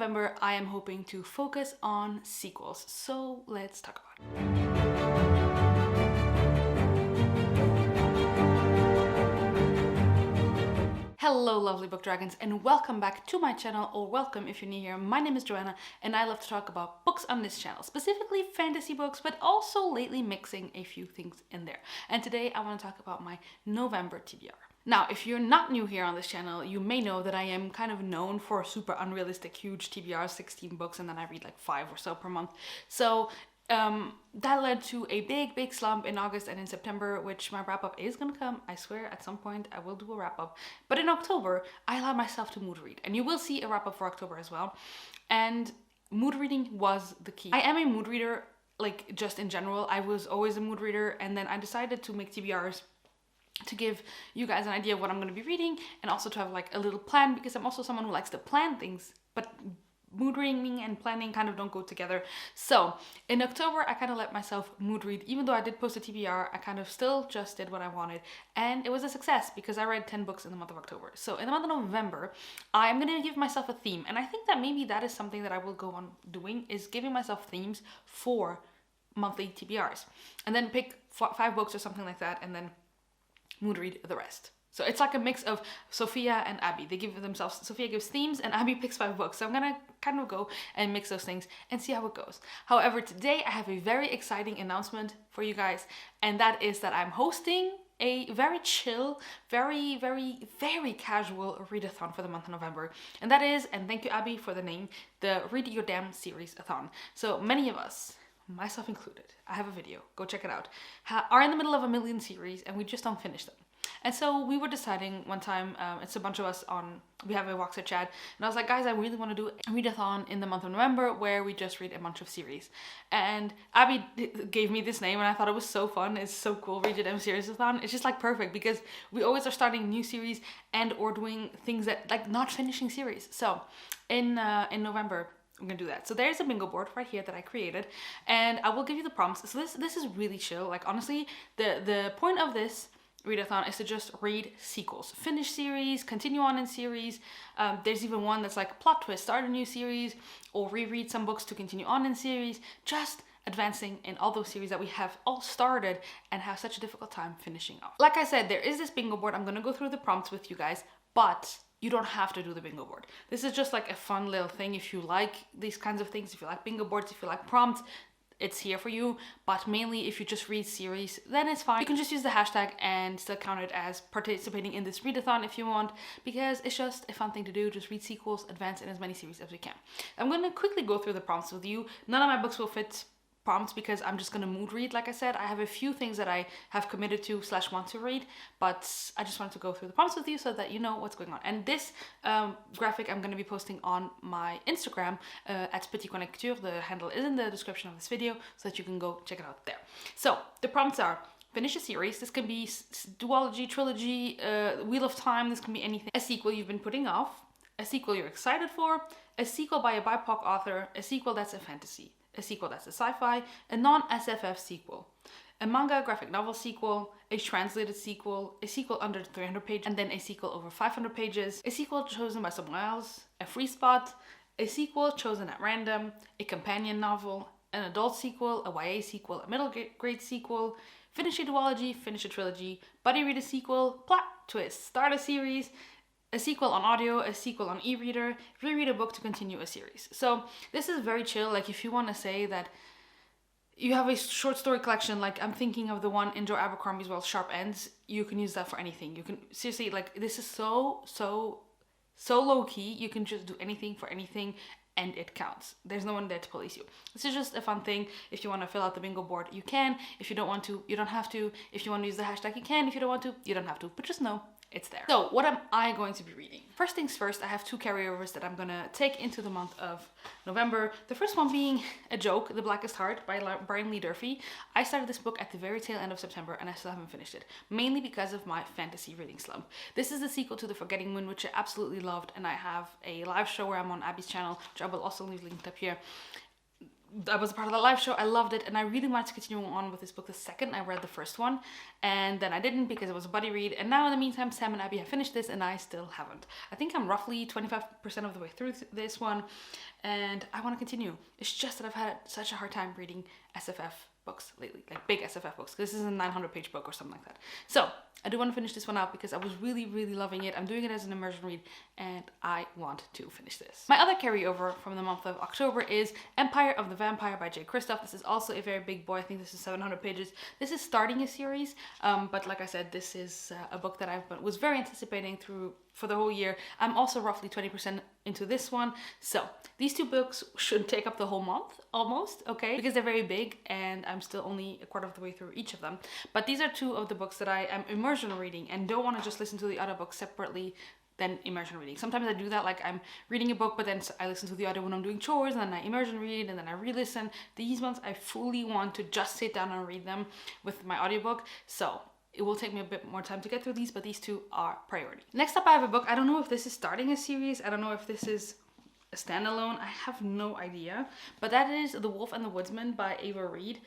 November, I am hoping to focus on sequels. So let's talk about it. Hello lovely book dragons, and welcome back to my channel, or welcome if you're new here. My name is Joanna and I love to talk about books on this channel, specifically fantasy books, but also lately mixing a few things in there. And today I want to talk about my November TBR. Now, if you're not new here on this channel, you may know that I am kind of known for super unrealistic, huge TBRs, 16 books, and then I read like 5 or so per month. So that led to a big slump in August and in September, which my wrap-up is gonna come. I swear at some point I will do a wrap-up. But in October, I allowed myself to mood read. And you will see a wrap-up for October as well. And mood reading was the key. I am a mood reader, like just in general. I was always a mood reader, and then I decided to make TBRs to give you guys an idea of what I'm going to be reading, and also to have like a little plan, because I'm also someone who likes to plan things, but mood reading and planning kind of don't go together. So in October, I kind of let myself mood read. Even though I did post a TBR, I kind of still just did what I wanted, and it was a success because I read 10 books in the month of October. So in the month of November, I'm going to give myself a theme, and I think that maybe that is something that I will go on doing, is giving myself themes for monthly TBRs, and then pick 5 books or something like that, and then mood read the rest. So it's like a mix of Sophia and Abby. They give themselves, Sophia gives themes and Abby picks 5 books. So I'm gonna kind of go and mix those things and see how it goes. However, today I have a very exciting announcement for you guys, and that is that I'm hosting a very chill, very casual readathon for the month of November. And that is, and thank you Abby for the name, the Read Your Damn Series-a-thon. So many of us, myself included, I have a video, go check it out, are in the middle of a million series and we just don't finish them. And so we were deciding one time, it's a bunch of us we have a Voxer chat, and I was like, guys, I really want to do a readathon in the month of November where we just read a bunch of series. And Abby gave me this name and I thought it was so fun. It's so cool, Read Your Damn Series-a-thon. It's just like perfect because we always are starting new series and or doing things that like not finishing series. So in November, I'm gonna do that. So there's a bingo board right here that I created, and I will give you the prompts. So this is really chill. Like honestly, the point of this readathon is to just read sequels, finish series, continue on in series. There's even one that's like plot twist, start a new series, or reread some books to continue on in series. Just advancing in all those series that we have all started and have such a difficult time finishing off. Like I said, there is this bingo board. I'm gonna go through the prompts with you guys, but you don't have to do the bingo board. This is just like a fun little thing. If you like these kinds of things, if you like bingo boards, if you like prompts, it's here for you. But mainly if you just read series, then it's fine. You can just use the hashtag and still count it as participating in this readathon if you want, because it's just a fun thing to do. Just read sequels, advance in as many series as we can. I'm gonna quickly go through the prompts with you. None of my books will fit prompts because I'm just gonna mood read. Like I said, I have a few things that I have committed to / want to read, but I just wanted to go through the prompts with you so that you know what's going on. And this graphic I'm gonna be posting on my Instagram at Petit Connecture. The handle is in the description of this video so that you can go check it out there. So the prompts are: finish a series. This can be duology, trilogy, Wheel of Time. This can be anything. A sequel you've been putting off, a sequel you're excited for, a sequel by a BIPOC author, a sequel that's a fantasy, a sequel that's a sci-fi, a non-SFF sequel, a manga graphic novel sequel, a translated sequel, a sequel under 300 pages, and then a sequel over 500 pages, a sequel chosen by someone else, a free spot, a sequel chosen at random, a companion novel, an adult sequel, a YA sequel, a middle grade sequel, finish a duology, finish a trilogy, buddy read a sequel, plot twist, start a series, a sequel on audio, a sequel on e-reader, reread a book to continue a series. So this is very chill. Like if you want to say that you have a short story collection, like I'm thinking of the one in Joe Abercrombie's Well, Sharp Ends, you can use that for anything. You can seriously, like, this is so low key. You can just do anything for anything and it counts. There's no one there to police you. This is just a fun thing. If you want to fill out the bingo board, you can. If you don't want to, you don't have to. If you want to use the hashtag, you can. If you don't want to, you don't have to. But just know it's there. So what am I going to be reading? First things first, I have 2 carryovers that I'm gonna take into the month of November. The first one being A Joke, The Blackest Heart by Brian Lee Durfee. I started this book at the very tail end of September and I still haven't finished it, mainly because of my fantasy reading slump. This is the sequel to The Forgetting Moon, which I absolutely loved, and I have a live show where I'm on Abby's channel, which I will also leave linked up here. I was a part of the live show. I loved it, and I really wanted to continue on with this book the second I read the first one, and then I didn't because it was a buddy read. And now in the meantime, Sam and Abby have finished this, and I still haven't. I think I'm roughly 25% of the way through this one, and I want to continue. It's just that I've had such a hard time reading SFF books lately, like big SFF books. This is a 900-page book or something like that. So I do want to finish this one out because I was really, really loving it. I'm doing it as an immersion read, and I want to finish this. My other carryover from the month of October is Empire of the Vampire by Kristoff. This is also a very big boy. I think this is 700 pages. This is starting a series, but like I said, this is a book that I was very anticipating for the whole year. I'm also roughly 20% into this one. So these two books should take up the whole month almost, okay? Because they're very big and I'm still only a quarter of the way through each of them. But these are two of the books that I am immersion reading and don't want to just listen to the other books separately than immersion reading. Sometimes I do that, like I'm reading a book, but then I listen to the other when I'm doing chores, and then I immersion read, and then I re-listen. These ones I fully want to just sit down and read them with my audiobook. So it will take me a bit more time to get through these, but these two are priority. Next up, I have a book. I don't know if this is starting a series. I don't know if this is a standalone. I have no idea. But that is The Wolf and the Woodsman by Ava Reed.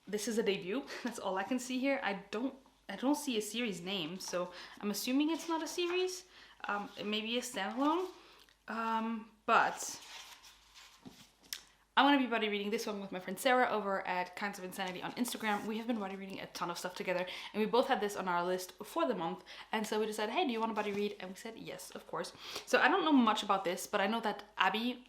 This is a debut. That's all I can see here. I don't see a series name, so I'm assuming it's not a series. It may be a standalone. But I'm going to be buddy reading this one with my friend Sarah over at Kinds of Insanity on Instagram. We have been buddy reading a ton of stuff together, and we both had this on our list for the month. And so we decided, hey, do you want to buddy read? And we said, yes, of course. So I don't know much about this, but I know that Abby,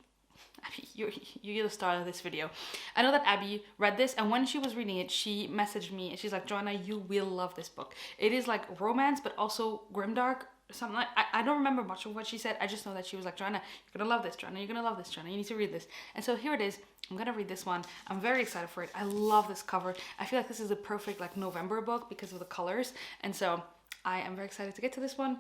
you're the star of this video. I know that Abby read this, and when she was reading it, she messaged me, and she's like, Joanna, you will love this book. It is like romance, but also grimdark. Something like, I don't remember much of what she said. I just know that she was like, Joanna, you're gonna love this, Joanna, you're gonna love this, Joanna, you need to read this. And so here it is. I'm gonna read this one. I'm very excited for it. I love this cover. I feel like this is a perfect like November book because of the colors. And so I am very excited to get to this one.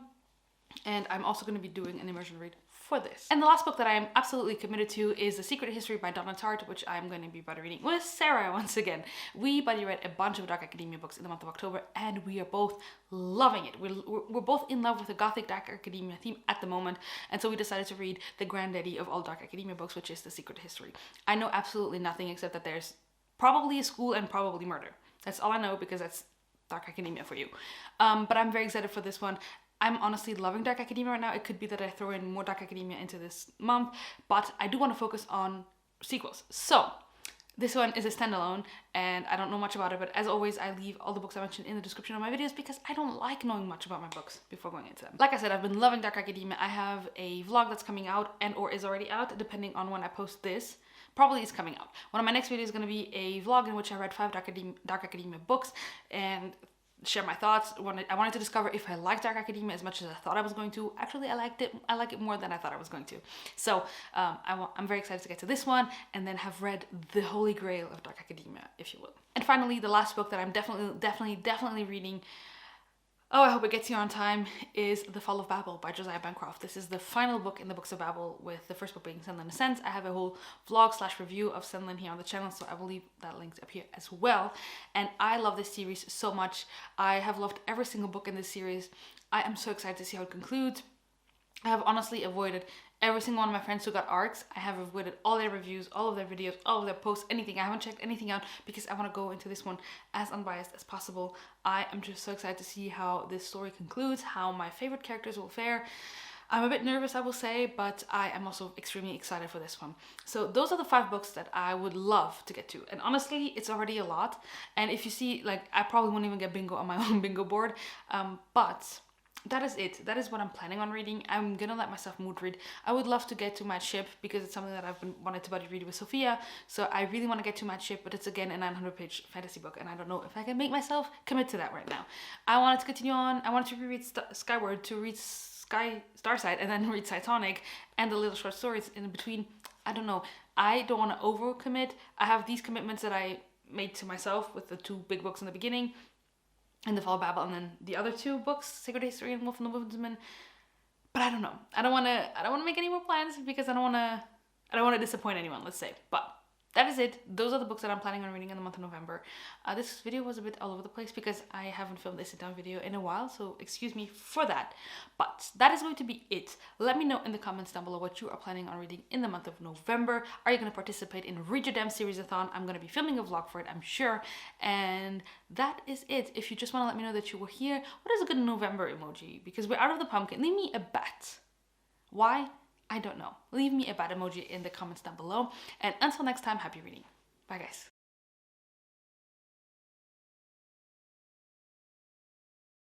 And I'm also gonna be doing an immersion read for this. And the last book that I am absolutely committed to is The Secret History by Donna Tartt, which I'm going to be buddy reading with Sarah once again. We buddy read a bunch of dark academia books in the month of October, and we are both loving it. We're both in love with the gothic dark academia theme at the moment, and so we decided to read the granddaddy of all dark academia books, which is The Secret History. I know absolutely nothing except that there's probably a school and probably murder. That's all I know because that's dark academia for you. But I'm very excited for this one. I'm honestly loving dark academia right now. It could be that I throw in more dark academia into this month, but I do want to focus on sequels. So this one is a standalone, and I don't know much about it, but as always, I leave all the books I mentioned in the description of my videos because I don't like knowing much about my books before going into them. Like I said, I've been loving dark academia. I have a vlog that's coming out and or is already out, depending on when I post this. Probably is coming out. One of my next videos is going to be a vlog in which I read 5 dark academia books and share my thoughts. I wanted to discover if I like dark academia as much as I thought I was going to. Actually, I liked it. I like it more than I thought I was going to. So I'm very excited to get to this one and then have read the holy grail of dark academia, if you will. And finally, the last book that I'm definitely reading, oh, I hope it gets here on time, is The Fall of Babel by Josiah Bancroft. This is the final book in the Books of Babel, with the first book being Senlin Ascends. I have a whole vlog/review of Senlin here on the channel, so I will leave that linked up here as well. And I love this series so much. I have loved every single book in this series. I am so excited to see how it concludes. I have honestly avoided every single one of my friends who got arcs. I have avoided all their reviews, all of their videos, all of their posts, anything. I haven't checked anything out because I want to go into this one as unbiased as possible. I am just so excited to see how this story concludes, how my favorite characters will fare. I'm a bit nervous, I will say, but I am also extremely excited for this one. So those are the 5 books that I would love to get to. And honestly, it's already a lot. And if you see, like, I probably won't even get bingo on my own bingo board, but that is it. That is what I'm planning on reading. I'm gonna let myself mood read. I would love to get to Mad Ship because it's something that I've been wanted to buddy read with Sophia. So I really want to get to Mad Ship, but it's again a 900-page fantasy book, and I don't know if I can make myself commit to that right now. I wanted to continue on. I wanted to reread Skyward, to read Starside, and then read Cytonic and the little short stories in between. I don't know. I don't want to overcommit. I have these commitments that I made to myself with the 2 big books in the beginning, and The Fall of Babel, and then the other 2 books, Secret History and Wolf and the Woodsman. But I don't know. I don't want to make any more plans because I don't want to disappoint anyone, let's say. But that is it. Those are the books that I'm planning on reading in the month of November. This video was a bit all over the place because I haven't filmed a sit-down video in a while, so excuse me for that. But that is going to be it. Let me know in the comments down below what you are planning on reading in the month of November. Are you going to participate in Read Your Damn Series-a-thon? I'm going to be filming a vlog for it, I'm sure. And that is it. If you just want to let me know that you were here, what is a good November emoji? Because we're out of the pumpkin. Leave me a bat. Why? I don't know. Leave me a bat emoji in the comments down below. And until next time, happy reading. Bye, guys.